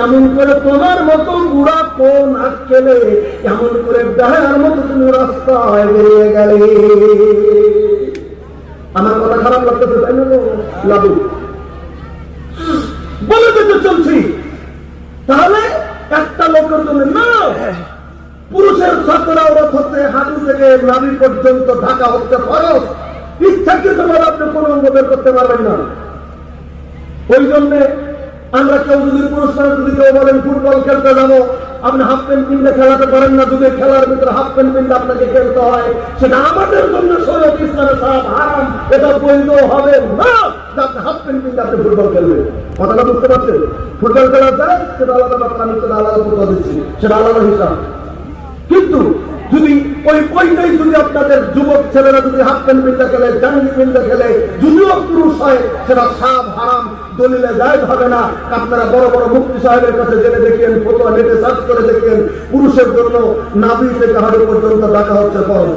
এমন করে তোমার মতো বুড়া কোন হাত খেলে এমন করে দেহার মতো তুমি রাস্তায় বেরিয়ে গেলে। আমার কথা খারাপ লাগতেছে তাই না? লাগু বলে দিতে চলছি। তাহলে একটা লোকের জন্য না, পুরুষের ছাত্ররা ওরা হচ্ছে হাঁটু থেকে নাভি পর্যন্ত ঢাকা হচ্ছে ফরজ। ইচ্ছাকৃত ভাবে আপনি কোন অঙ্গ বের করতে পারবেন না। ওই জন্যে আমরা কেউ যদি পুরস্কার যদি কেউ বলেন ফুটবল খেলতে যাবো, আপনি হাফ প্যান্ট পিনতে খেলাতে পারেন না, যদি খেলার ভিতরে হাফ প্যান্ট পিনতে আপনাকে খেলতে হয়, সেটা আমাদের জন্য শরীয়ত ইসলামের সারা হারাম, এটা বৈধ হবে না। আপনি হাফ প্যান্ট পিনতে আপনি ফুটবল খেলবেন, কথাটা বুঝতে পারছেন? ফুটবল খেলা যায় সেটা আলাদা ব্যাপার, আমি সেটা আলাদা কথা দিচ্ছি, সেটা আলাদা হিসাব। কিন্তু যদি ওইটাই যদি আপনাদের যুবক ছেলেরা যদি হাফ প্যান্ট পিনতে খেলে, জাঙ্গি পিনতে খেলে, যদিও পুরুষ হয়, সেটা সাব হারাম, দলিলে জায়েজ হবে না। আপনারা বড় বড় মুফতি সাহেবের কাছে জেনে দেখেন, ফতোয়া নেটে সার্চ করে দেখেন, পুরুষের জন্য নাভি থেকে হাড়ু পর্যন্ত ডাকা হচ্ছে ফরজ।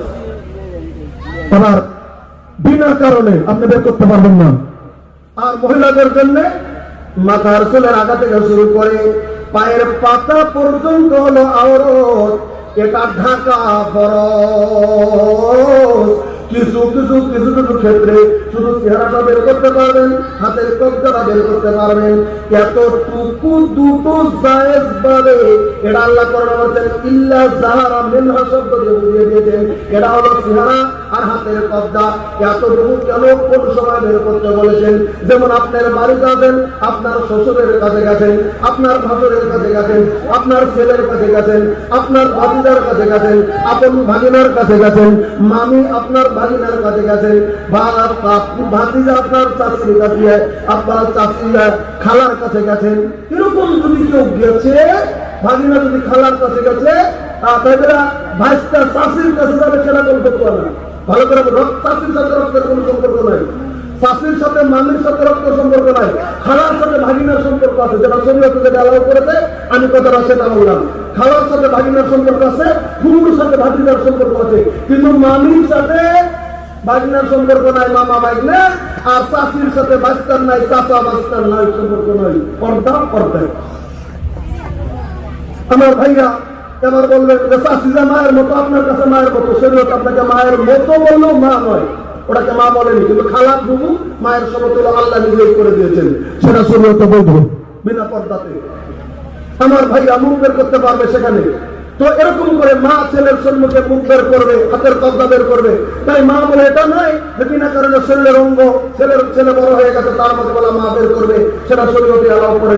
আবার বিনা কারণে আপনি বের করতে পারবেন না। আর মহিলাদের জন্য মাথার চুলের আগা থেকে শুরু করে পায়ের পাতা পর্যন্ত হলো আওরত, এটা ঢাকা ফরজ। কিছু কিছু কিছু কিছু ক্ষেত্রে শুধু চেহারাটা বের করতে পারবেন, হাতের কবজাটা বের করতে পারবেন, এতটুকু দুটো জায়েজ ভাবে এটা আল্লাহ কোরআনে বলেছেন ইল্লা যাহারা মিনহা শব্দ দিয়ে বুঝিয়ে দিয়েছেন, এটা হলো চেহারা আর হাতের কবজা। এতটুকু কেন কোন সময় বের করতে বলেছেন? যেমন আপনার বাড়িতে আছেন, আপনার শ্বশুরের কাছে গেছেন, আপনার ভাসুরের কাছে গেছেন, আপনার ছেলের কাছে গেছেন, আপনার ভাতিজার কাছে গেছেন, আপন ভাগিনার কাছে গেছেন, মামি আপনার ভাগিনার কাছে গেছেন, ভাতিজা আপনার চাচির কাছে, আপনার চাচিরা খালার কাছে গেছেন। এরকম যদি কেউ গেছে, ভাগিনা যদি খালার কাছে গেছে, তাহলে ভাইস্তা চাচির কাছে যাবে, সেটা কোন করতে না। ভালো করে চাচির সাথে রক্তের কোন সম্পর্ক নাই, চাচির সাথে মামির সাথে রক্ত সম্পর্ক নাই, খালার সাথে ভাগিনার সম্পর্ক আছে, যেটা শরীয়তে যেটা আলাদা করেছে আমি কথাটা সেটা বললাম। খালার সাথে ভাগিনার সম্পর্ক আছে, গুরুর সাথে ভাগিনার সম্পর্ক আছে, কিন্তু মামির সাথে ভাগিনার সম্পর্ক নাই, মামা ভাগনা। আর চাচির সাথে বাস্তার নাই, চাচা বাস্তার নাই, সম্পর্ক নাই, পর্দা পর্দায়। আমার ভাইরা এবার বলবেন যে চাচিরা মায়ের মতো, আপনার কাছে মায়ের মতো, শরীয়ত আপনাকে মায়ের মতো বললেও মা নয়, ওটাকে মা বলেনি। কিন্তু খালা বুবু মায়ের সমতুল্য আল্লাহ নিজেই করে দিয়েছেন, সেটা শরীয়তে বৈধ বিনা পর্দাতে। আমার ভাইরা মুখ বের করতে পারবে সেখানে। তো এরকম করে মা ছেলের সম্মুখে মুখ বের করবে, হাতের কবজা বের করবে, তাই মা বলে এটা নয় যে বিনা কারণে শরীরের অঙ্গ ছেলে বড় হয়ে গেছে তার মতো বলা মা বের করবে, সেটা শরীয়তে অ্যালাউ করে।